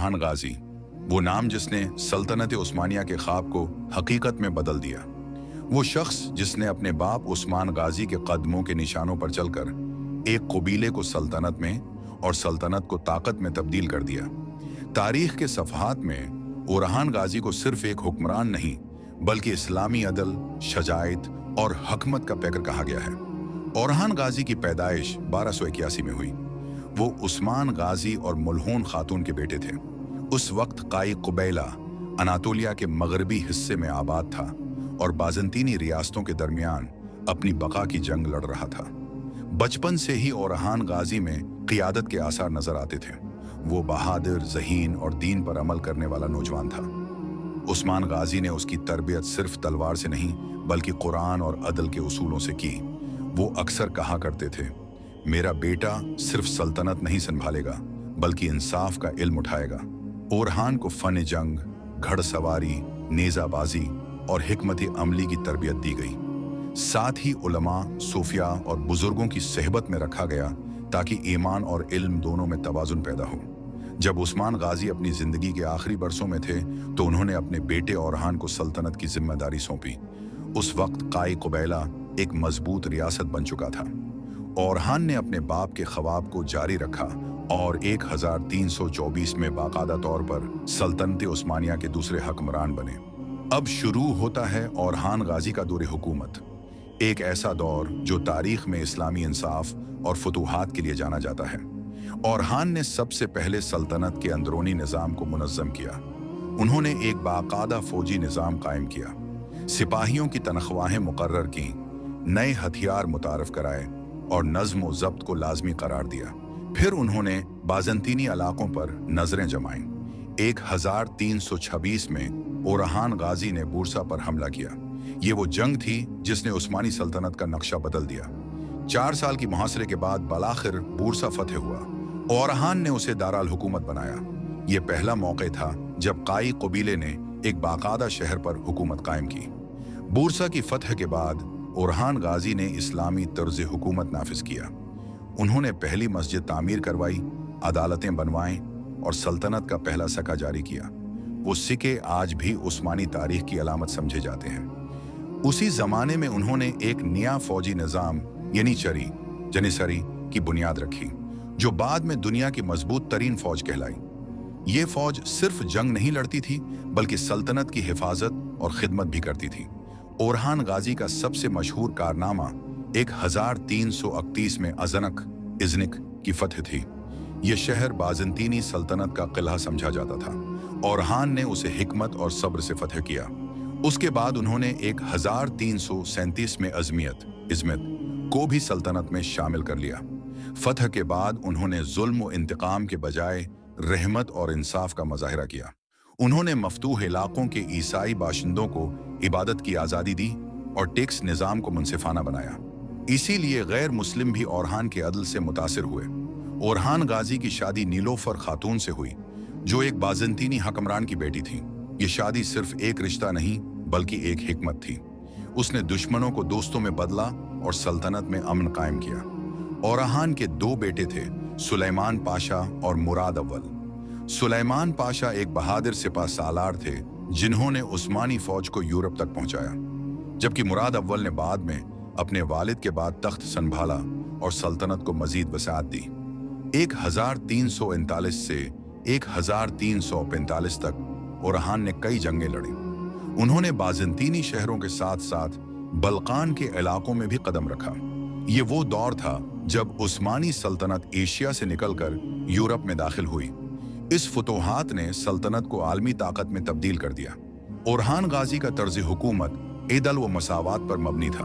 ओरहान गाजी, वो नाम जिसने सल्तनत उस्मानिया के ख्वाब को हकीकत में बदल दिया। वो शख्स जिसने अपने बाप उस्मान गाजी के कदमों के निशानों पर चलकर एक कबीले को सल्तनत में और सल्तनत को ताकत में तब्दील कर दिया। तारीख के सफ़हात में ओरहान गाजी को सिर्फ एक हुक्मरान नहीं बल्कि इस्लामी अदल, शजायत और हकमत का पैकर कहा गया है। ओरहान गाजी की पैदाइश 1281 में हुई। वो उस्मान गाजी और मुल्हून खातून के बेटे थे। उस वक्त काई कुबैला अनातोलिया के मगरबी हिस्से में आबाद था और बाज़ंतीनी रियासतों के दरमियान अपनी बका की जंग लड़ रहा था। बचपन से ही ओरहान गाजी में क़ियादत के आसार नजर आते थे। वो बहादुर, ज़हीन और दीन पर अमल करने वाला नौजवान था। उस्मान गाजी ने उसकी तरबियत सिर्फ तलवार से नहीं बल्कि कुरान और अदल के उसूलों से की। वो अक्सर कहा करते थे, मेरा बेटा सिर्फ सल्तनत नहीं संभालेगा बल्कि इंसाफ का इल्म उठाएगा। ओरहान को फन जंग, घड़सवारी, नेज़ाबाजी और हिकमत अमली की तरबियत दी गई। साथ ही उलमा, सूफिया और बुजुर्गों की सहबत में रखा गया ताकि ईमान और इल्म दोनों में तवाज़ुन पैदा हो। जब उस्मान गाजी अपनी जिंदगी के आखिरी बरसों में थे तो उन्होंने अपने बेटे ओरहान को सल्तनत की जिम्मेदारी सौंपी। उस वक्त काई कुबैला एक मजबूत रियासत बन चुका था। ओरहान ने अपने बाप के ख्वाब को जारी रखा और 1324 में बाकायदा तौर पर सल्तनत उस्मानिया के दूसरे हुक्मरान बने। अब शुरू होता है ओरहान गाजी का दौर हुकूमत, एक ऐसा दौर जो तारीख में इस्लामी इंसाफ और फतूहात के लिए जाना जाता है। ओरहान ने सबसे पहले सल्तनत के अंदरूनी निज़ाम को मुनज़्ज़म किया। उन्होंने एक बाकायदा फौजी निज़ाम कायम किया, सिपाहियों की तनख्वाहें मुकर्रर की, नए हथियार मुतारफ कराए और नज़्म व ज़ब्त को लाजमी करार दिया। फिर उन्होंने बाज़ंतीनी इलाकों पर नजरें जमाईं। 1326 में ओरहान गाजी ने बूरसा पर हमला किया। ये वो जंग थी जिसने उस्मानी सल्तनत का नक्शा बदल दिया। 4 साल की मुहासरे के बाद बलाखिर बूरसा फतेह हुआ। ओरहान ने उसे दाराल हुकूमत बनाया। ये पहला मौका था जब काई कबीले ने एक बाकायदा शहर पर हुकूमत कायम की। बूरसा की फतह के बाद ओरहान गाजी ने इस्लामी तर्ज हुकूमत नाफिज किया। उन्होंने पहली मस्जिद तामीर करवाई, अदालतें बनवाईं और सल्तनत का पहला सका जारी किया। वो सिक्के आज भी उस्मानी तारीख की अलामत समझे जाते हैं। उसी जमाने में उन्होंने एक नया फौजी निज़ाम जनिसरी की बुनियाद रखी, जो बाद में दुनिया की मजबूत तरीन फौज कहलाई। ये फौज सिर्फ जंग नहीं लड़ती थी बल्कि सल्तनत की हिफाजत और खिदमत भी करती थी। ओरहान गाजी का सबसे मशहूर कारनामा 1338 में इज़निक की फतह थी। यह शहर बाज़ंतीनी सल्तनत का किला समझा जाता था। ओरहान ने उसे हिकमत और सब्र से फतह किया। उसके बाद उन्होंने 1337 में इज़मित को भी सल्तनत में शामिल कर लिया। फतह के बाद उन्होंने जुल्म व इंतकाम के बजाय रहमत और इंसाफ का मुजाहिरा किया। उन्होंने मफतूह इलाकों के ईसाई बाशिंदों को इबादत की आज़ादी दी और टैक्स निज़ाम को मुनसिफाना बनाया। इसीलिए गैर मुस्लिम भी ओरहान के अदल से मुतासिर हुए। ओरहान गाजी की शादी नीलोफर खातून से हुई, जो एक बाज़ंतीनी हुक्मरान की बेटी थी। ये शादी सिर्फ एक रिश्ता नहीं बल्कि एक हिकमत थी। उसने दुश्मनों को दोस्तों में बदला और सल्तनत में अमन कायम किया। ओरहान के 2 बेटे थे, सुलेमान पाशा और मुराद अव्वल। सुलेमान पाशा एक बहादुर सिपा सालार थे जिन्होंने उस्मानी फौज को यूरोप तक पहुंचाया, जबकि मुराद अव्वल ने बाद में अपने वालिद के बाद तख्त संभाला और सल्तनत को मजीद वसाअत दी। 1339 से 1345 तक ओरहान ने कई जंगें लड़ी। उन्होंने बाज़ंतीनी शहरों के साथ साथ बल्कान के इलाकों में भी कदम रखा। ये वो दौर था जब उस्मानी सल्तनत एशिया से निकलकर यूरोप में दाखिल हुई। इस फतूहात ने सल्तनत को आलमी ताकत में तब्दील कर दिया। ओरहान गाजी का तर्ज हुकूमत इदल व मसावात पर मबनी था।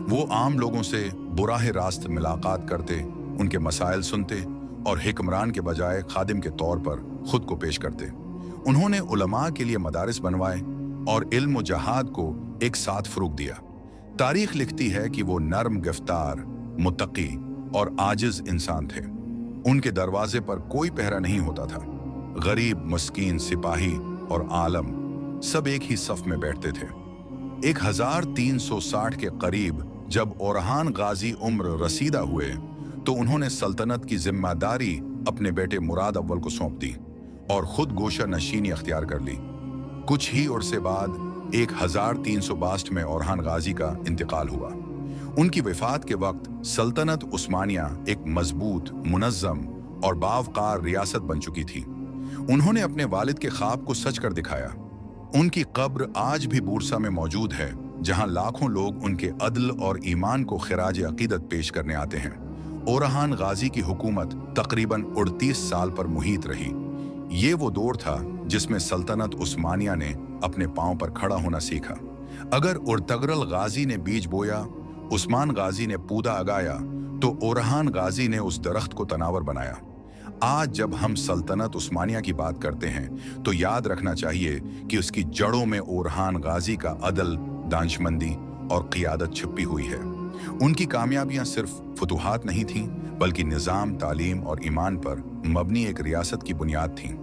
वो आम लोगों से बुराह रास्त मुलाकात करते, उनके मसाइल सुनते और हिक्मरान के बजाय खादिम के तौर पर खुद को पेश करते। उन्होंने उलमा के लिए मदारिस बनवाए और इल्म व जहाद को एक साथ फ़रोग़ दिया। तारीख लिखती है कि वो नरम गिरफ्तार, मुत्तकी और आजिज इंसान थे। उनके दरवाजे पर कोई पहरा नहीं होता था। गरीब, मस्कीन, सिपाही और आलम सब एक ही सफ में बैठते थे। 1360 के करीब जब ओरहान गाजी उम्र रसीदा हुए तो उन्होंने सल्तनत की जिम्मेदारी अपने बेटे मुराद अव्वल को सौंप दी और खुद गोशा नशीनी अख्तियार कर ली। कुछ ही अरसे बाद 1362 में ओरहान गाजी का इंतकाल हुआ। उनकी वफात के वक्त सल्तनत उस्मानिया एक मजबूत, मुनज़्ज़म और बावकार रियासत बन चुकी थी। उन्होंने अपने वालिद के ख्वाब को सच कर दिखाया। उनकी कब्र आज भी बूरसा में मौजूद है, जहां लाखों लोग उनके अदल और ईमान को खिराज अकीदत पेश करने आते हैं। ओरहान गाजी की हुकूमत तकरीबन 38 साल पर मुहित रही। ये वो दौर था जिसमें सल्तनत उस्मानिया ने अपने पांव पर खड़ा होना सीखा। अगर उर्तगरल गाजी ने बीज बोया, उस्मान गाजी ने पौधा उगाया, तो ओरहान गाजी ने उस दरख्त को तनावर बनाया। आज जब हम सल्तनत उस्मानिया की बात करते हैं तो याद रखना चाहिए कि उसकी जड़ों में ओरहान गाजी का अदल, दानिशमंदी और क़ियादत छिपी हुई है। उनकी कामयाबियां सिर्फ फतूहात नहीं थीं, बल्कि निज़ाम, तालीम और ईमान पर मबनी एक रियासत की बुनियाद थीं।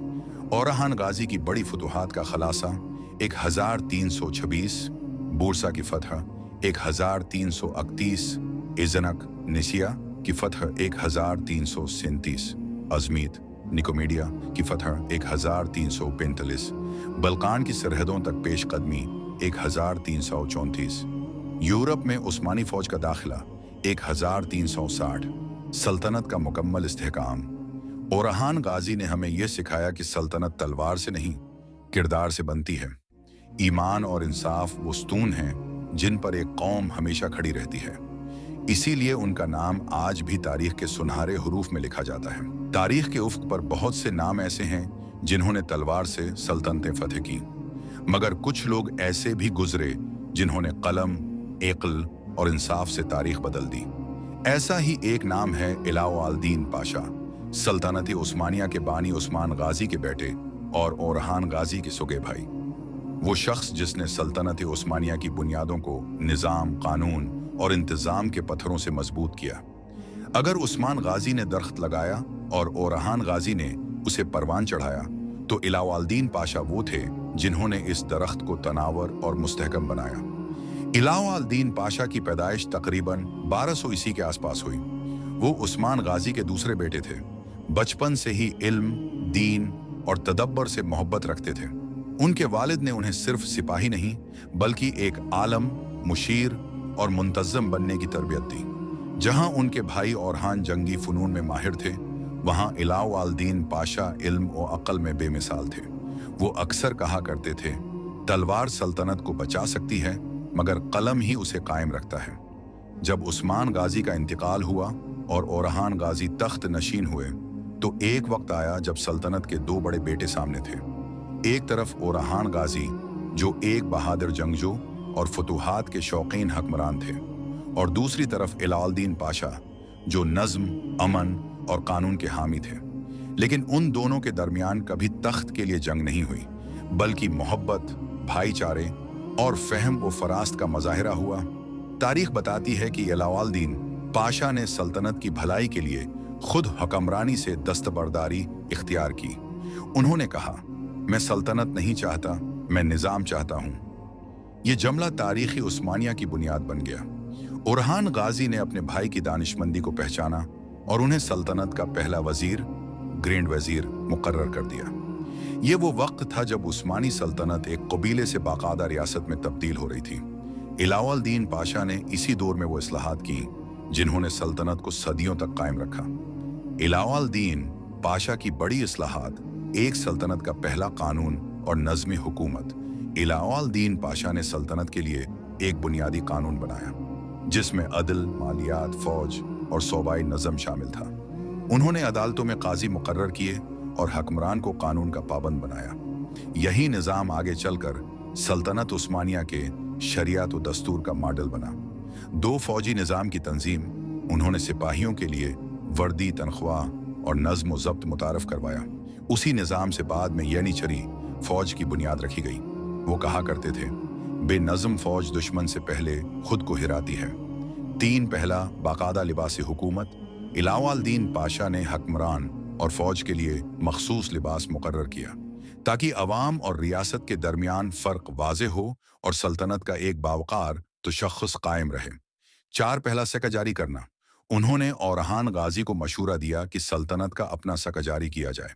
ओरहान गाजी की बड़ी फतूहात का खुलासा 1326 बूरसा की फतह, 1331 इज़नक निसिया की फतह, 1337 अजमीत निकोमीडिया की फतह, 1345 बल्कान की सरहदों तक पेशकदमी, 1334 यूरोप में उस्मानी फौज का दाखिला, 1360 सल्तनत का मुकम्मल इस्तेहकाम। ओरहान गाजी ने हमें यह सिखाया कि सल्तनत तलवार से नहीं, किरदार से बनती है। ईमान और इंसाफ वो स्तून हैं जिन पर एक कौम हमेशा खड़ी रहती है। इसीलिए उनका नाम आज भी तारीख के सुनहरे हरूफ में लिखा जाता है। तारीख के उफ्क पर बहुत से नाम ऐसे हैं जिन्होंने तलवार से सल्तनतें फतह की, मगर कुछ लोग ऐसे भी गुजरे जिन्होंने कलम, इक़्ल और इंसाफ से तारीख बदल दी। ऐसा ही एक नाम है इलाउद्दीन पाशा, सल्तनत उस्मानिया के बानी उस्मान गाजी के बेटे और ओरहान गाजी के सुगे भाई। वो शख्स जिसने सल्तनत उस्मानिया की बुनियादों को निज़ाम, कानून और इंतज़ाम के पत्थरों से मजबूत किया। अगर उस्मान गाजी ने दरख्त लगाया और ओरहान गाजी ने उसे परवान चढ़ाया, तो इलाउद्दीन पाशा वो थे जिन्होंने इस दरख्त को तनावर और मुस्तहकम बनाया। इलाउद्दीन पाशा की पैदाइश तकरीबन 1200 ईस्वी के आसपास हुई। वो उस्मान गाजी के दूसरे बेटे थे। बचपन से ही इल्म, दीन और तदब्बर से मोहब्बत रखते थे। उनके वालिद ने उन्हें सिर्फ सिपाही नहीं, बल्कि एक आलम, मुशीर और मुंतज़्ज़म बनने की तरबियत दी। जहां उनके भाई ओरहान जंगी फ़नून में माहिर थे, वहां इलाउद्दीन पाशा इल्म और अक़ल में बेमिसाल थे। वो अक्सर कहा करते थे, तलवार सल्तनत को बचा सकती है, मगर कलम ही उसे कायम रखता है। जब उस्मान गाजी का इंतकाल हुआ और ओरहान गाजी तख्त नशीन हुए, तो एक वक्त आया जब सल्तनत के दो बड़े बेटे सामने थे। एक तरफ ओरहान गाजी, जो एक बहादुर जंगजू और फतूहात के शौकीन हुक्मरान थे, और दूसरी तरफ इलाउद्दीन पाशा, जो नज़्म, अमन और कानून के हामी थे। लेकिन उन दोनों के दरमियान कभी तख्त के लिए जंग नहीं हुई, बल्कि मोहब्बत, भाईचारे और फ़हम व फरास्त का मज़ाहिरा हुआ। तारीख बताती है कि इलाउद्दीन पाशा ने सल्तनत की भलाई के लिए खुद हुक्मरानी से दस्तबरदारी इख्तियार की। उन्होंने कहा, मैं सल्तनत नहीं चाहता, मैं निज़ाम चाहता हूँ। ये जुमला तारीखी उस्मानिया की बुनियाद बन गया। ओरहान गाजी ने अपने भाई की दानिशमंदी को पहचाना और उन्हें सल्तनत का पहला वजीर, ग्रैंड वजीर मुकर्रर कर दिया। ये वो वक्त था जब उस्मानी सल्तनत एक कबीले से बाकायदा रियासत में तब्दील हो रही थी। इलाउद्दीन पाशा ने इसी दौर में वो इस्लाहात की जिन्होंने सल्तनत को सदियों तक कायम रखा। इलाउद्दीन पाशा की बड़ी इस्लाहात, एक सल्तनत का पहला कानून और नज़्म हुकूमत। इलाउद्दीन पाशा ने सल्तनत के लिए एक बुनियादी कानून बनाया जिसमें अदल, मालियात, फौज और सूबाई नज़म शामिल था। उन्होंने अदालतों में काजी मुकर्रर किए और हुक्मरान को कानून का पाबंद बनाया। यही निज़ाम आगे चलकर सल्तनत उस्मानिया के शरियत व दस्तूर का मॉडल बना। दो फौजी निज़ाम की तंजीम, उन्होंने सिपाहियों के लिए वर्दी, तनख्वाह और नज़्म व ज़ब्त मुतारफ़ करवाया। उसी निज़ाम से बाद में यानीचरी फौज की बुनियाद रखी गई। वो कहा करते थे, बेनज़म फौज दुश्मन से पहले खुद को हिराती है। 3 पहला बाकायदा लिबास हुकूमत। इलाउद्दीन पाशा ने हुक्मरान और फौज के लिए मखसूस लिबास मुकर्रर किया ताकि अवाम और रियासत के दरमियान फ़र्क वाज़ेह हो और सल्तनत का एक बावकार तशख़्ख़ुस कायम रहे। 4 पहला सका जारी करना। उन्होंने ओरहान गाजी को मशूरा दिया कि सल्तनत का अपना सका जारी किया जाए।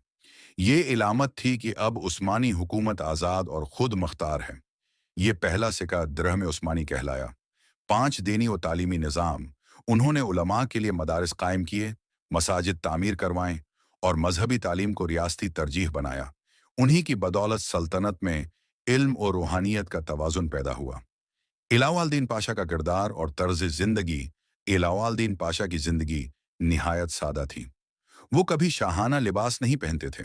ये इलामत थी कि अब उस्मानी हुकूमत आज़ाद और खुद मुख्तार है। ये पहला सिक्का दिरहम उस्मानी कहलाया। 5 दीनी और तालीमी निज़ाम। उन्होंने उलमा के लिए मदारिस कायम किए, मसाजिद तामीर करवाएं और मजहबी तालीम को रियासती तरजीह बनाया। उन्हीं की बदौलत सल्तनत में इल्म और रूहानियत का तवाज़ुन पैदा हुआ। इलाउद्दीन पाशा का किरदार और तर्ज जिंदगी। इलाउद्दीन पाशा की जिंदगी निहायत सादा थी। वो कभी शाहाना लिबास नहीं पहनते थे।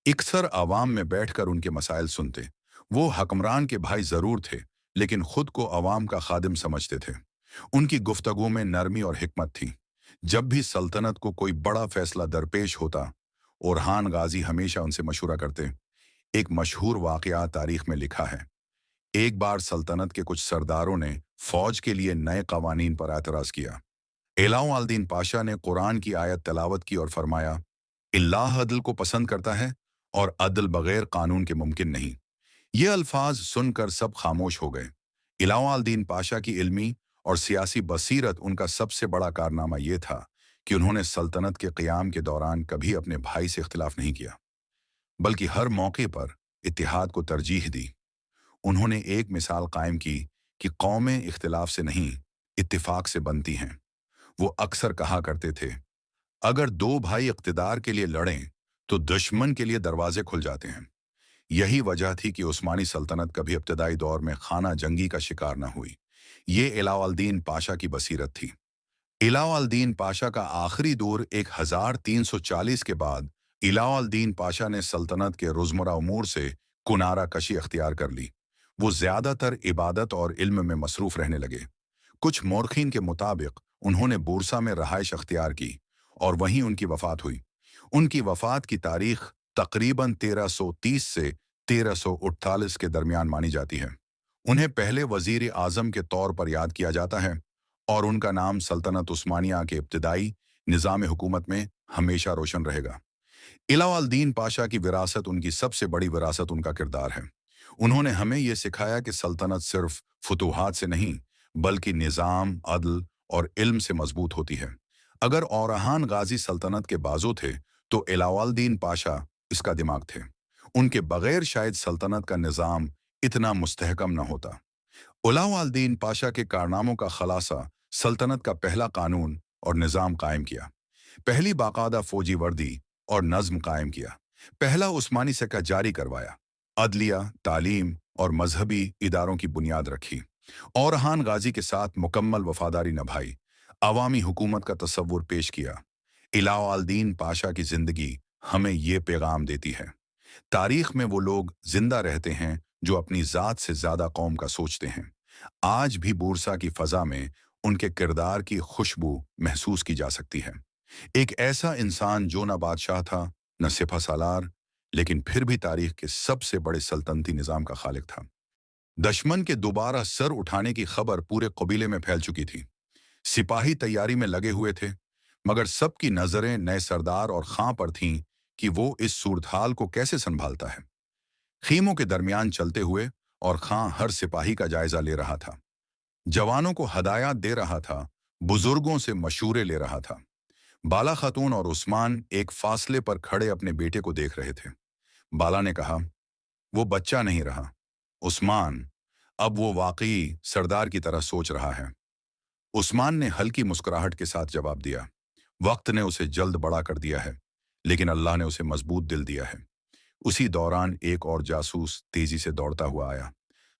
अक्सर आवाम में बैठकर उनके मसाइल सुनते। वो हकमरान के भाई जरूर थे, लेकिन खुद को आवाम का खादिम समझते थे। उनकी गुफ्तगू में नरमी और हिकमत थी। जब भी सल्तनत को कोई बड़ा फैसला दरपेश होता, ओरहान गाजी हमेशा उनसे मशूरा करते। एक मशहूर वाकया तारीख में लिखा है। एक बार सल्तनत के कुछ सरदारों ने फौज के लिए नए कवानीन पर एतराज किया। इलाउद्दीन पाशा ने कुरान की आयत तलावत की और फरमाया, अल्लाह अदल को पसंद करता है और अदल बगैर कानून के मुमकिन नहीं। ये अल्फाज सुनकर सब खामोश हो गए। इलाउद्दीन पाशा की इल्मी और सियासी बसीरत उनका सबसे बड़ा कारनामा यह था कि उन्होंने सल्तनत के क़याम के दौरान कभी अपने भाई से इख्तिलाफ नहीं किया, बल्कि हर मौके पर इत्तिहाद को तरजीह दी। उन्होंने एक मिसाल कायम की कि कौमें इख्तिलाफ से नहीं, इत्तिफाक से बनती हैं। वो अक्सर कहा करते थे, अगर दो भाई इख्तिदार के लिए लड़ें तो दुश्मन के लिए दरवाजे खुल जाते हैं। यही वजह थी कि उस्मानी सल्तनत कभी इब्तदाई दौर में खाना जंगी का शिकार न हुई। ये इलाउद्दीन पाशा की बसीरत थी। इलाउद्दीन पाशा का आखिरी दौर 1340 के बाद इलाउद्दीन पाशा ने सल्तनत के रोजमर्रा उमूर से कुनारा कशी अख्तियार कर ली। वो ज्यादातर इबादत और इल्म में मसरूफ रहने लगे। कुछ मौरखीन के मुताबिक उन्होंने बूरसा में रहाइश अख्तियार की और वहीं उनकी वफात हुई। उनकी वफात की तारीख तकरीबन 1330 से 1348 के दरमियान मानी जाती है। उन्हें पहले वजीर आजम के तौर पर याद किया जाता है और उनका नाम सल्तनत उस्मानिया के इब्तिदाई निज़ाम हुकूमत में हमेशा रोशन रहेगा। इलाउद्दीन पाशा की विरासत, उनकी सबसे बड़ी विरासत उनका किरदार है। उन्होंने हमें यह सिखाया कि सल्तनत सिर्फ फतूहात से नहीं, बल्कि निज़ाम, अदल और इल्म से मजबूत होती है। अगर औरहान गाजी सल्तनत के बाजू थे, तो इलाउद्दीन पाशा इसका दिमाग थे। उनके बगैर शायद सल्तनत का निज़ाम इतना मुस्तहकम न होता। अलाउद्दीन पाशा के कारनामों का खलासा सल्तनत का पहला कानून और निज़ाम कायम किया। पहली बाकायदा फौजी वर्दी और नज्म कायम किया। पहला उस्मानी सिक्का जारी करवाया। अदलिया, तालीम और मजहबी इदारों की बुनियाद रखी। औरहान गाजी के साथ मुकम्मल वफादारी निभाई। अवामी हुकूमत का तस्वुर पेश किया। इलाउद्दीन पाशा की जिंदगी हमें ये पैगाम देती है, तारीख में वो लोग जिंदा रहते हैं जो अपनी ज़ात से ज़्यादा कौम का सोचते हैं। आज भी बूरसा की फ़ज़ा में उनके किरदार की खुशबू महसूस की जा सकती है। एक ऐसा इंसान जो न बादशाह था, न सिपह सालार, लेकिन फिर भी तारीख के सबसे बड़े सल्तनती निज़ाम का खालिक था। दुश्मन के दोबारा सर उठाने की खबर पूरे कबीले में फैल चुकी थी। सिपाही तैयारी में लगे हुए थे, मगर सबकी नजरें नए सरदार और खां पर थीं कि वो इस सूरत-हाल को कैसे संभालता है। खीमों के दरमियान चलते हुए और खां हर सिपाही का जायजा ले रहा था, जवानों को हदायत दे रहा था, बुजुर्गों से मशूरे ले रहा था। बाला खातून और उस्मान एक फासले पर खड़े अपने बेटे को देख रहे थे। बाला ने कहा, वो बच्चा नहीं रहा उस्मान, अब वो वाकई सरदार की तरह सोच रहा है। उस्मान ने हल्की मुस्कुराहट के साथ जवाब दिया, वक्त ने उसे जल्द बड़ा कर दिया है, लेकिन अल्लाह ने उसे मजबूत दिल दिया है। उसी दौरान एक और जासूस तेजी से दौड़ता हुआ आया।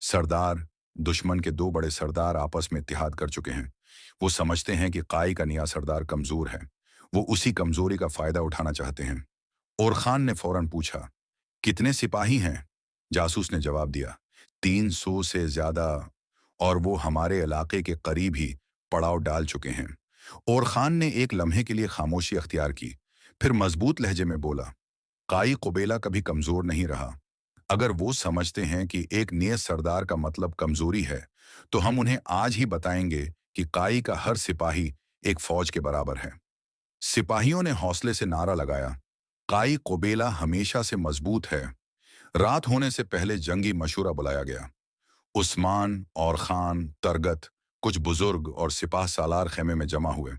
सरदार, दुश्मन के दो बड़े सरदार आपस में इत्तेहाद कर चुके हैं। वो समझते हैं कि काई का नया सरदार कमजोर है। वो उसी कमजोरी का फायदा उठाना चाहते हैं। और खान ने फौरन पूछा, कितने सिपाही हैं? जासूस ने जवाब दिया, 300 से ज्यादा, और वो हमारे इलाके के करीब ही पड़ाव डाल चुके हैं। और खान ने एक लम्हे के लिए खामोशी अख्तियार की, फिर मजबूत लहजे में बोला, काई कुबेला कभी कमजोर नहीं रहा। अगर वो समझते हैं कि एक नए सरदार का मतलब कमजोरी है, तो हम उन्हें आज ही बताएंगे कि काई का हर सिपाही एक फौज के बराबर है। सिपाहियों ने हौसले से नारा लगाया, काई कुबेला हमेशा से मजबूत है। रात होने से पहले जंगी मशूरा बुलाया गया। उस्मान और खान, तरगत, कुछ बुजुर्ग और सिपाह सालार खेमे में जमा हुए।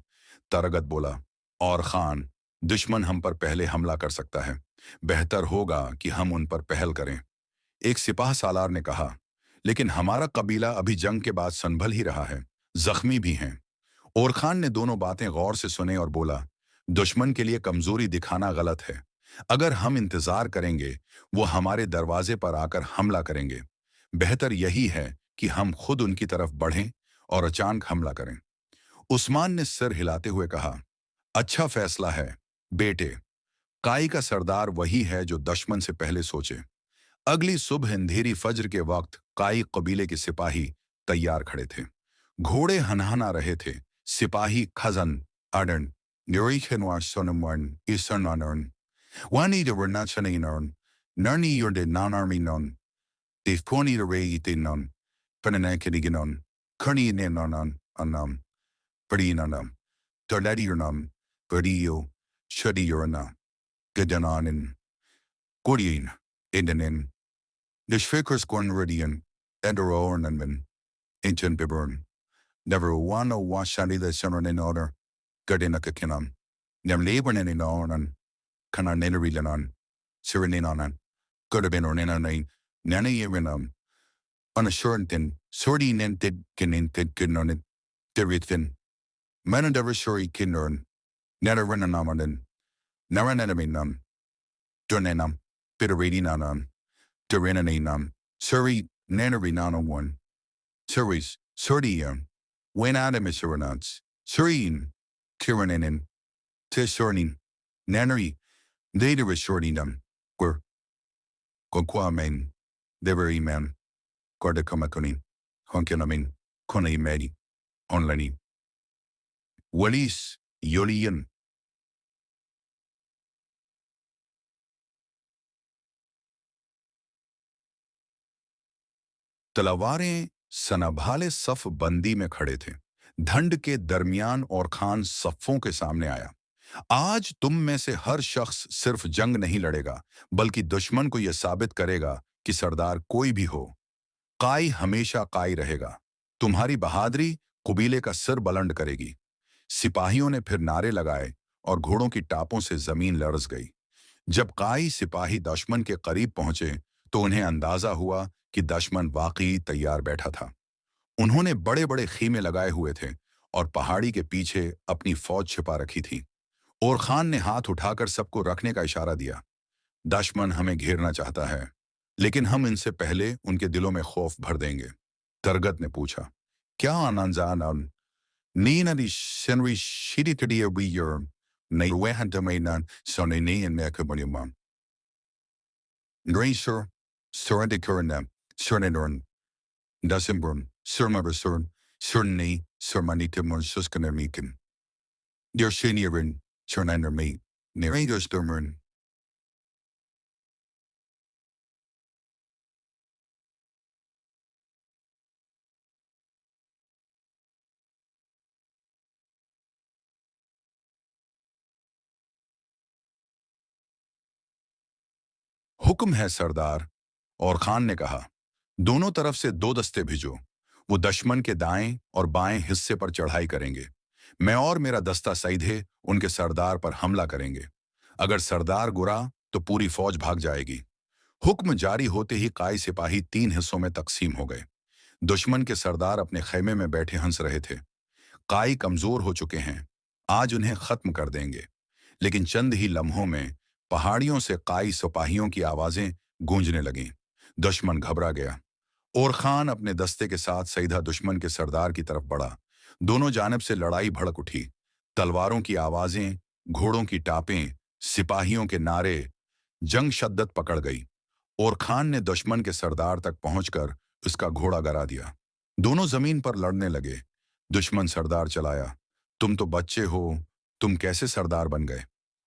तरगत बोला, और खान, दुश्मन हम पर पहले हमला कर सकता है, बेहतर होगा कि हम उन पर पहल करें। एक सिपाह सालार ने कहा, लेकिन हमारा कबीला अभी जंग के बाद संभल ही रहा है, जख्मी भी हैं। और खान ने दोनों बातें गौर से सुने और बोला, दुश्मन के लिए कमजोरी दिखाना गलत है। अगर हम इंतजार करेंगे, वो हमारे दरवाजे पर आकर हमला करेंगे। बेहतर यही है कि हम खुद उनकी तरफ बढ़ें और अचानक हमला करें। उस्मान ने सिर हिलाते हुए कहा, अच्छा फैसला है बेटे। काई का सरदार वही है जो दुश्मन से पहले सोचे। अगली सुबह अंधेरी फज्र के वक्त काई कबीले के सिपाही तैयार खड़े थे। घोड़े हनहना रहे थे। सिपाही खजन अडन निरीक्षणवार सोनमवन ईसरनानर्न वानी de Renatchaninarn Narni your de Nanarminon de Pony de Ray Dinon Penanakiniginon Kerni Nananan Anam Perdinanam Darladiurnam Perdio Shadiurana Gedananin Gordian Indanin Nishfikers Gornridian Enderornanman Ancient Bibern Never one o washani the Sunran in order Gardinakakinam Nem Laborn in ornan Kanar Nenarilanan Sirinanan Gurdabin or Nenanin Nanayirinam Unassurantin Sordi Nented Kininted Kinonin Deritin Manadavisuri Kinurn Nadarinanaman Narananaminam Durnenam Bitteridinanam Durinaninam Suri Nanarinana one Suris Surdium When Adamisuranats Surin Kirananin Tisurnin Nanari They the shortinam were Conquamen, Deveri man, Gordacamaconin, Honkinamin, Kone Medi, Onlani. Walis, Yolian. तलवारें सनाभाले सफ बंदी में खड़े थे। ढंड के दरमियान और खान सफ़ों के सामने आया। आज तुम में से हर शख्स सिर्फ जंग नहीं लड़ेगा, बल्कि दुश्मन को यह साबित करेगा कि सरदार कोई भी हो, काई हमेशा काई रहेगा। तुम्हारी बहादुरी कबीले का सिर बुलंद करेगी। सिपाहियों ने फिर नारे लगाए और घोड़ों की टापों से जमीन लरज गई। जब काई सिपाही दुश्मन के करीब पहुंचे तो उन्हें अंदाजा हुआ कि दुश्मन वाकई तैयार बैठा था। उन्होंने बड़े बड़े खीमे लगाए हुए थे और पहाड़ी के पीछे अपनी फौज छिपा रखी थी। और खान ने हाथ उठाकर सबको रखने का इशारा दिया। दुश्मन हमें घेरना चाहता है, लेकिन हम इनसे पहले उनके दिलों में खौफ भर देंगे। तरगत ने पूछा, क्या आनंजान नीनरी शनरी शीरीतड़िया बीयर नहीं वहन तमेनान सोने नहीं में कबनियम Gracer, Surrendicurna, Surrendern, Dasimburn, Surmabersurn, Surni, Surmanitimur Suskanamikin. Dear Senior Surrender me, Neregas Durmern. हुक्म है सरदार। और खान ने कहा, दोनों तरफ से 2 दस्ते भेजो। वो दुश्मन के दाएं और बाएं हिस्से पर चढ़ाई करेंगे। मैं और मेरा दस्ता सीधे उनके सरदार पर हमला करेंगे। अगर सरदार गुरा तो पूरी फौज भाग जाएगी। हुक्म जारी होते ही काई सिपाही 3 हिस्सों में तकसीम हो गए। दुश्मन के सरदार अपने खैमे में बैठे हंस रहे थे। काई कमजोर हो चुके हैं, आज उन्हें खत्म कर देंगे। लेकिन चंद ही लम्हों में पहाड़ियों से काई सिपाहियों की आवाजें गूंजने लगीं। दुश्मन घबरा गया और खान अपने दस्ते के साथ सीधा दुश्मन के सरदार की तरफ बढ़ा। दोनों जानिब से लड़ाई भड़क उठी। तलवारों की आवाजें, घोड़ों की टापें, सिपाहियों के नारे, जंग शद्दत पकड़ गई और खान ने दुश्मन के सरदार तक पहुंचकर उसका घोड़ा गिरा दिया। दोनों जमीन पर लड़ने लगे। दुश्मन सरदार चलाया, तुम तो बच्चे हो, तुम कैसे सरदार बन गए?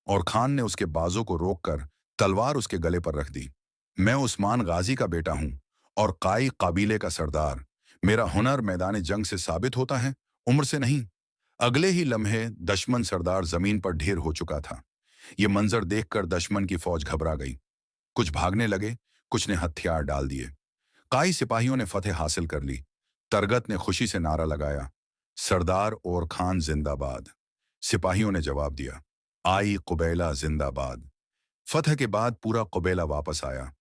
और खान ने उसके बाजों को रोककर तलवार उसके गले पर रख दी। मैं उस्मान गाजी का बेटा हूं और काई काबीले का सरदार। मेरा हुनर मैदान जंग से साबित होता है, उम्र से नहीं। अगले ही लम्हे दुश्मन सरदार जमीन पर ढेर हो चुका था। ये मंजर देखकर दुश्मन की फौज घबरा गई। कुछ भागने लगे, कुछ ने हथियार डाल दिए। काई सिपाहियों ने फतेह हासिल कर ली। तरगत ने खुशी से नारा लगाया, सरदार और खान जिंदाबाद। सिपाहियों ने जवाब दिया, आई कुबैला जिंदाबाद। फतह के बाद पूरा कबीला वापस आया।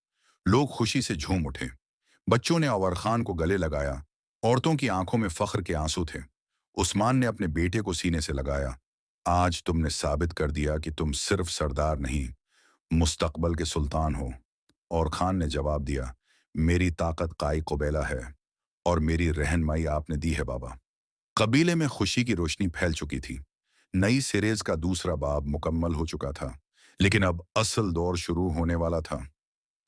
लोग खुशी से झूम उठे। बच्चों ने अवर खान को गले लगाया। औरतों की आंखों में फख्र के आंसू थे। उस्मान ने अपने बेटे को सीने से लगाया। आज तुमने साबित कर दिया कि तुम सिर्फ सरदार नहीं, मुस्तकबल के सुल्तान हो। और खान ने जवाब दिया, मेरी ताकत काई कुबैला है और मेरी रहनुमाई आपने दी है बाबा। कबीले में खुशी की रोशनी फैल चुकी थी। नई सीरीज का दूसरा बाब मुकम्मल हो चुका था, लेकिन अब असल दौर शुरू होने वाला था,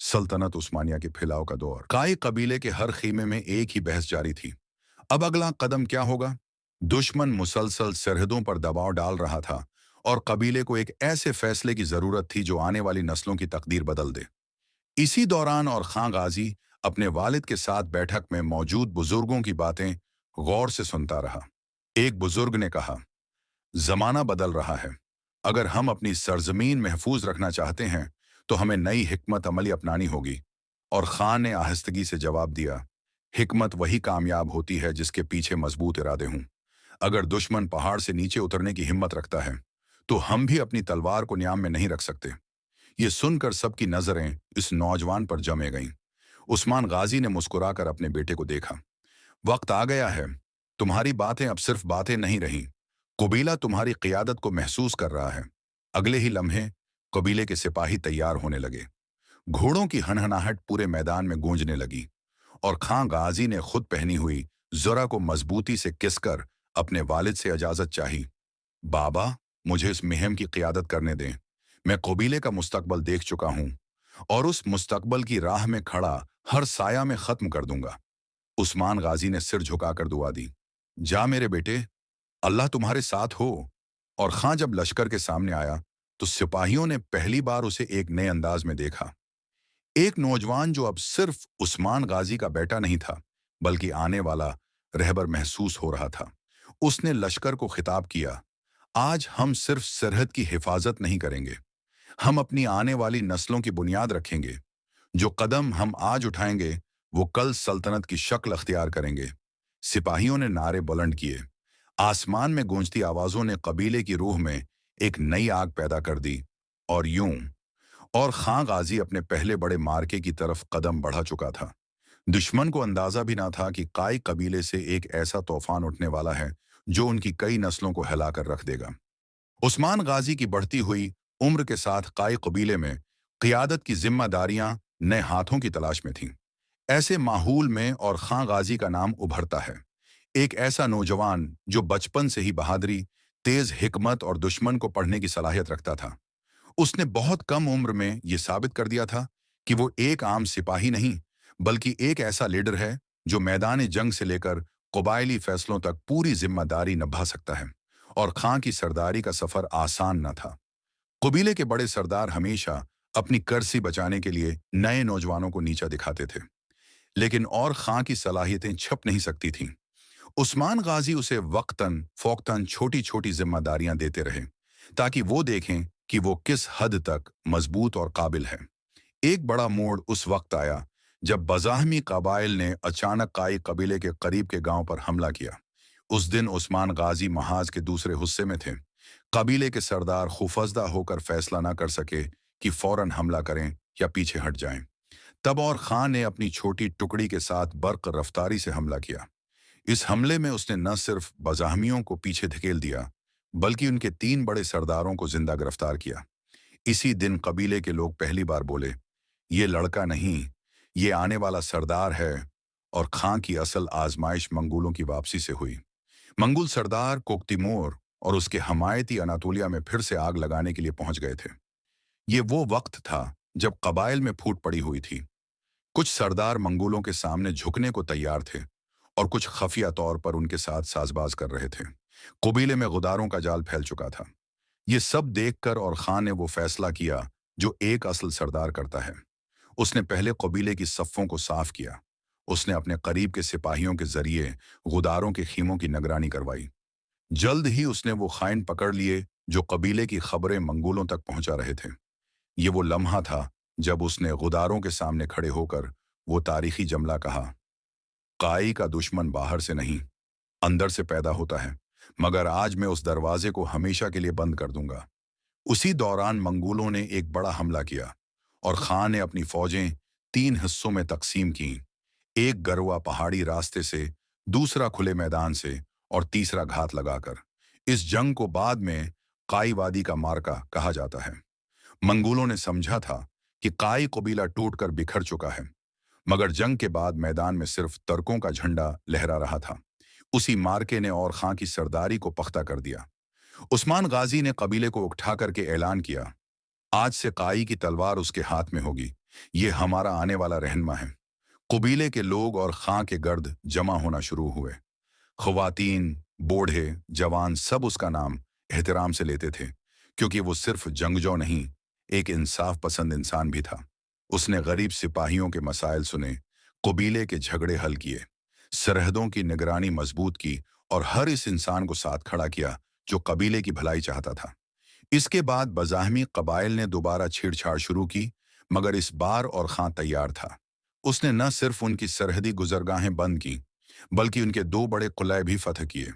सल्तनत उस्मानिया के फैलाव का दौर। काई कबीले के हर खीमे में एक ही बहस जारी थी। अब अगला कदम क्या होगा? दुश्मन मुसलसल सरहदों पर दबाव डाल रहा था और कबीले को एक ऐसे फैसले की जरूरत थी जो आने वाली नस्लों की तकदीर बदल दे। इसी दौरान और खां गाजी अपने वालिद के साथ बैठक में मौजूद बुजुर्गों की बातें गौर से सुनता रहा। एक बुजुर्ग ने कहा, जमाना बदल रहा है। अगर हम अपनी सरजमीन महफूज रखना चाहते हैं तो हमें नई हिकमत अमली अपनानी होगी। और खान ने आहिस्तगी से जवाब दिया, हिकमत वही कामयाब होती है जिसके पीछे मजबूत इरादे हों। अगर दुश्मन पहाड़ से नीचे उतरने की हिम्मत रखता है तो हम भी अपनी तलवार को न्याम में नहीं रख सकते। ये सुनकर सबकी नजरें इस नौजवान पर जमे गईं। उस्मान गाजी ने मुस्कुराकर अपने बेटे को देखा। वक्त आ गया है। तुम्हारी बातें अब सिर्फ बातें नहीं रहीं। कबीला तुम्हारी क़ियादत को महसूस कर रहा है। अगले ही लम्हे कबीले के सिपाही तैयार होने लगे। घोड़ों की हनहनाहट पूरे मैदान में गूंजने लगी और खां गाजी ने खुद पहनी हुई ज़रा को मजबूती से किसकर अपने वालिद से इजाजत चाही। बाबा, मुझे इस मुहिम की क़ियादत करने दें। मैं कबीले का मुस्तकबल देख चुका हूं और उस मुस्तकबल की राह में खड़ा हर साया में खत्म कर दूंगा। उस्मान गाजी ने सिर झुकाकर दुआ दी। जा मेरे बेटे, अल्लाह तुम्हारे साथ हो। और खां जब लश्कर के सामने आया तो सिपाहियों ने पहली बार उसे एक नए अंदाज में देखा। एक नौजवान जो अब सिर्फ उस्मान गाजी का बेटा नहीं था, बल्कि आने वाला रहबर महसूस हो रहा था। उसने लश्कर को खिताब किया, आज हम सिर्फ सरहद की हिफाजत नहीं करेंगे, हम अपनी आने वाली नस्लों की बुनियाद रखेंगे। जो कदम हम आज उठाएंगे वो कल सल्तनत की शक्ल अख्तियार करेंगे। सिपाहियों ने नारे बुलंद किए। आसमान में गूंजती आवाजों ने कबीले की रूह में एक नई आग पैदा कर दी। और यूं और खां गाजी अपने पहले बड़े मार्के की तरफ कदम बढ़ा चुका था। दुश्मन को अंदाजा भी ना था कि काई कबीले से एक ऐसा तूफान उठने वाला है जो उनकी कई नस्लों को हिलाकर रख देगा। उस्मान गाजी की बढ़ती हुई उम्र के साथ काई कबीले में क़ियादत की जिम्मेदारियां नए हाथों की तलाश में थीं। ऐसे माहौल में और खां गाजी का नाम उभरता है। एक ऐसा नौजवान जो बचपन से ही बहादुरी, तेज हिकमत और दुश्मन को पढ़ने की सलाहियत रखता था। उसने बहुत कम उम्र में ये साबित कर दिया था कि वो एक आम सिपाही नहीं, बल्कि एक ऐसा लीडर है जो मैदान जंग से लेकर कबायली फैसलों तक पूरी जिम्मेदारी निभा सकता है। और खां की सरदारी का सफर आसान न था। कबीले के बड़े सरदार हमेशा अपनी कर्सी बचाने के लिए नए नौजवानों को नीचा दिखाते थे, लेकिन और खां की सलाहियतें छप नहीं सकती थीं। उस्मान गाजी उसे वक्तन फौक्तन छोटी छोटी जिम्मेदारियां देते रहे ताकि वो देखें कि वो किस हद तक मजबूत और काबिल है। एक बड़ा मोड़ उस वक्त आया जब बज़ाहमी कबाइल ने अचानक काई कबीले के करीब के गांव पर हमला किया। उस दिन उस्मान गाजी महाज के दूसरे हिस्से में थे। कबीले के सरदार खुफजदा होकर फैसला ना कर सके कि फौरन हमला करें या पीछे हट जाएं। तब और खान ने अपनी छोटी टुकड़ी के साथ बर्क रफ्तारी से हमला किया। इस हमले में उसने न सिर्फ बज़ाहमियों को पीछे धकेल दिया, बल्कि उनके 3 बड़े सरदारों को जिंदा गिरफ्तार किया। इसी दिन कबीले के लोग पहली बार बोले, ये लड़का नहीं, ये आने वाला सरदार है। और खां की असल आजमाइश मंगोलों की वापसी से हुई। मंगोल सरदार कोकतिमोर और उसके हमायती अनातोलिया में फिर से आग लगाने के लिए पहुंच गए थे। ये वो वक्त था जब कबाइल में फूट पड़ी हुई थी। कुछ सरदार मंगोलों के सामने झुकने को तैयार थे और कुछ खफिया तौर पर उनके साथ साजबाज कर रहे थे। कबीले में गुदारों का जाल फैल चुका था। ये सब देखकर और खान ने वो फैसला किया जो एक असल सरदार करता है। उसने पहले कबीले की सफ़ों को साफ किया। उसने अपने करीब के सिपाहियों के जरिए गुदारों के खीमों की निगरानी करवाई। जल्द ही उसने वो खाइन पकड़ लिए जो कबीले की खबरें मंगोलों तक पहुंचा रहे थे। ये वो लम्हा था जब उसने गुदारों के सामने खड़े होकर वो तारीखी जमला कहा, काई का दुश्मन बाहर से नहीं, अंदर से पैदा होता है, मगर आज मैं उस दरवाजे को हमेशा के लिए बंद कर दूंगा। उसी दौरान मंगोलों ने एक बड़ा हमला किया और खान ने अपनी फौजें 3 हिस्सों में तकसीम की। एक गरवा पहाड़ी रास्ते से, दूसरा खुले मैदान से और तीसरा घात लगाकर। इस जंग को बाद में काई वादी का मार्का कहा जाता है। मंगोलों ने समझा था कि काई कबीला टूटकर बिखर चुका है, मगर जंग के बाद मैदान में सिर्फ तर्कों का झंडा लहरा रहा था। उसी मार्के ने और खां की सरदारी को पख्ता कर दिया। उस्मान गाजी ने कबीले को उठा करके ऐलान किया, आज से काई की तलवार उसके हाथ में होगी, ये हमारा आने वाला रहनुमा है। कबीले के लोग और खां के गर्द जमा होना शुरू हुए। ख्वातीन, बूढ़े, जवान सब उसका नाम एहतराम से लेते थे, क्योंकि वो सिर्फ जंगजौ नहीं, एक इंसाफ पसंद इंसान भी था। उसने गरीब सिपाहियों के मसाइल सुने, कबीले के झगड़े हल किए, सरहदों की निगरानी मजबूत की और हर इस इंसान को साथ खड़ा किया जो कबीले की भलाई चाहता था। इसके बाद बज़ाहमी कबाइल ने दोबारा छेड़छाड़ शुरू की, मगर इस बार और खां तैयार था। उसने न सिर्फ उनकी सरहदी गुजरगाहें बंद की, बल्कि उनके 2 बड़े किले भी फतह किए।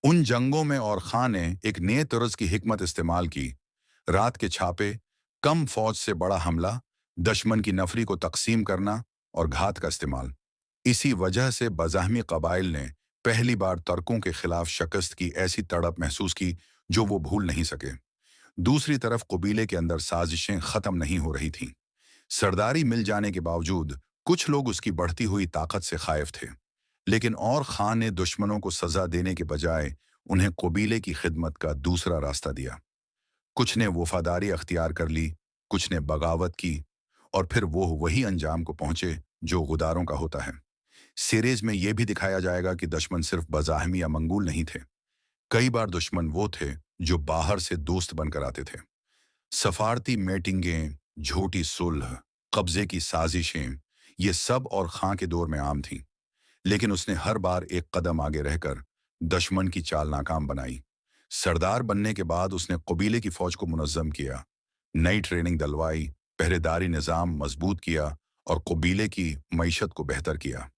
उन जंगों में और खां ने एक नए तर्ज की हिकमत इस्तेमाल की। रात के छापे, कम फौज से बड़ा हमला, दुश्मन की नफरी को तकसीम करना और घात का इस्तेमाल। इसी वजह से बज़ाहमी कबाइल ने पहली बार तर्कों के खिलाफ शिकस्त की ऐसी तड़प महसूस की जो वो भूल नहीं सके। दूसरी तरफ कबीले के अंदर साजिशें खत्म नहीं हो रही थीं। सरदारी मिल जाने के बावजूद कुछ लोग उसकी बढ़ती हुई ताकत से खाइफ थे। लेकिन और खान ने दुश्मनों को सजा देने के बजाय उन्हें कबीले की खिदमत का दूसरा रास्ता दिया। कुछ ने वफादारी अख्तियार कर ली, कुछ ने बगावत की, और फिर वो वही अंजाम को पहुंचे जो गुदारों का होता है। सीरीज में यह भी दिखाया जाएगा कि दुश्मन सिर्फ बज़ाहमी या मंगूल नहीं थे। कई बार दुश्मन वो थे जो बाहर से दोस्त बनकर आते थे। सफारती मीटिंगें, झूठी सुलह, कब्जे की साजिशें, ये सब और खां के दौर में आम थीं। लेकिन उसने हर बार एक कदम आगे रहकर दुश्मन की चाल नाकाम बनाई। सरदार बनने के बाद उसने कबीले की फौज को मुनज़्ज़म किया, नई ट्रेनिंग दलवाई, पहरेदारी निज़ाम मजबूत किया और कबीले की मईशत को बेहतर किया।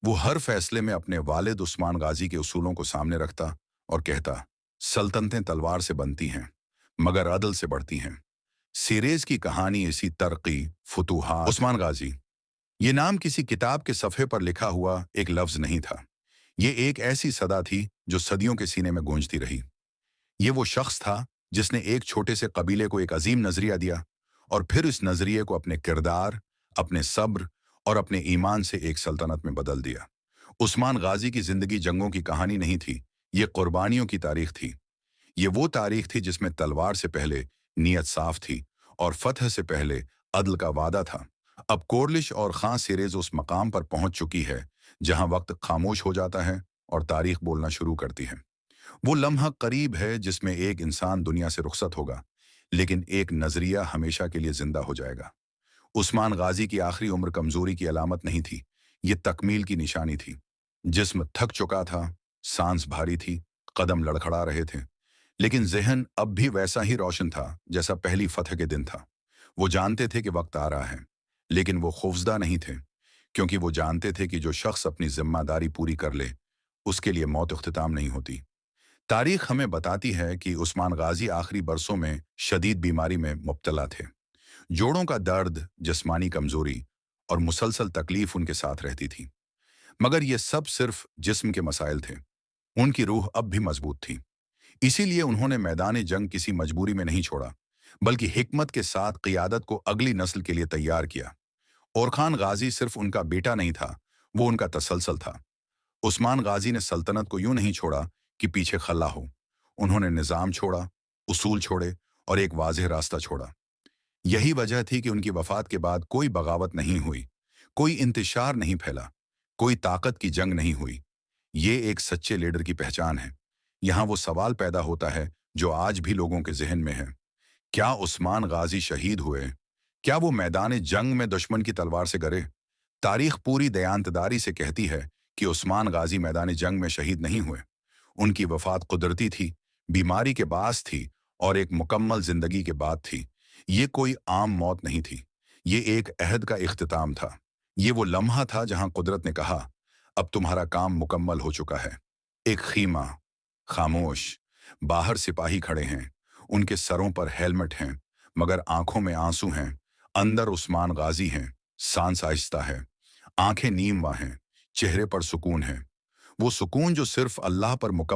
वो हर फैसले में अपने वालिद उस्मान गाजी के उसूलों को सामने रखता और कहता, सल्तनतें तलवार से बनती हैं, मगर अदल से बढ़ती हैं। सीरीज की कहानी इसी तरक्की, फुतूहात। उस्मान गाजी, ये नाम किसी किताब के सफ़े पर लिखा हुआ एक लफ्ज़ नहीं था। ये एक ऐसी सदा थी जो सदियों के सीने में गूंजती रही। ये वो शख्स था जिसने एक छोटे से कबीले को एक अजीम नजरिया दिया और फिर इस नजरिए को अपने किरदार, अपने सब्र और अपने ईमान से एक सल्तनत में बदल दिया। उस्मान गाजी की जिंदगी जंगों की कहानी नहीं थी, ये कुर्बानियों की तारीख थी। ये वो तारीख थी जिसमें तलवार से पहले नीयत साफ थी और फतह से पहले अदल का वादा था। अब कोरलिश और खां सीरीज उस मकाम पर पहुंच चुकी है जहां वक्त खामोश हो जाता है और तारीख बोलना शुरू करती है। वो लम्हा करीब है जिसमें एक इंसान दुनिया से रुखसत होगा, लेकिन एक नजरिया हमेशा के लिए जिंदा हो जाएगा। उस्मान गाजी की आखिरी उम्र कमजोरी की अलामत नहीं थी, ये तकमील की निशानी थी। जिस्म थक चुका था, सांस भारी थी, कदम लड़खड़ा रहे थे, लेकिन जहन अब भी वैसा ही रोशन था जैसा पहली फतह के दिन था। वो जानते थे कि वक्त आ रहा है, लेकिन वो खौफजदा नहीं थे, क्योंकि वो जानते थे कि जो शख्स अपनी जिम्मेदारी पूरी कर ले, उसके लिए मौत इख्तिताम नहीं होती। तारीख हमें बताती है कि उस्मान गाजी आखिरी बरसों में शदीद बीमारी में मुब्तला थे। जोड़ों का दर्द, जिस्मानी कमजोरी और मुसलसल तकलीफ उनके साथ रहती थी। मगर ये सब सिर्फ जिस्म के मसाइल थे, उनकी रूह अब भी मजबूत थी। इसीलिए उन्होंने मैदान जंग किसी मजबूरी में नहीं छोड़ा, बल्कि हिकमत के साथ क़ियादत को अगली नस्ल के लिए तैयार किया। और खान गाजी सिर्फ उनका बेटा नहीं था, वो उनका तसलसल था। उस्मान गाजी ने सल्तनत को यूं नहीं छोड़ा कि पीछे खल्ला हो। उन्होंने निज़ाम छोड़ा, उसूल छोड़े और एक वाज़ेह रास्ता छोड़ा। यही वजह थी कि उनकी वफात के बाद कोई बगावत नहीं हुई, कोई इंतशार नहीं फैला, कोई ताकत की जंग नहीं हुई। ये एक सच्चे लीडर की पहचान है। यहाँ वो सवाल पैदा होता है जो आज भी लोगों के जहन में है, क्या उस्मान गाजी शहीद हुए? क्या वो मैदान जंग में दुश्मन की तलवार से गिरे? तारीख पूरी दयांतदारी से कहती है कि उस्मान गाजी मैदान जंग में शहीद नहीं हुए। उनकी वफात कुदरती थी, बीमारी के बास थी और एक मुकम्मल जिंदगी के बाद थी। ये कोई आम मौत नहीं थी, ये एक अहद का इख्तिताम था। ये वो लम्हा था जहां कुदरत ने कहा, अब तुम्हारा काम मुकम्मल हो चुका है। एक खीमा, खामोश, बाहर सिपाही खड़े हैं, उनके सरों पर हेलमेट हैं, मगर आंखों में आंसू हैं। अंदर उस्मान गाजी हैं, सांस आहिस्ता है, आंखें नीमवा हैं, चेहरे पर सुकून है। वो सुकून जो सिर्फ अल्लाह पर मुकम्मल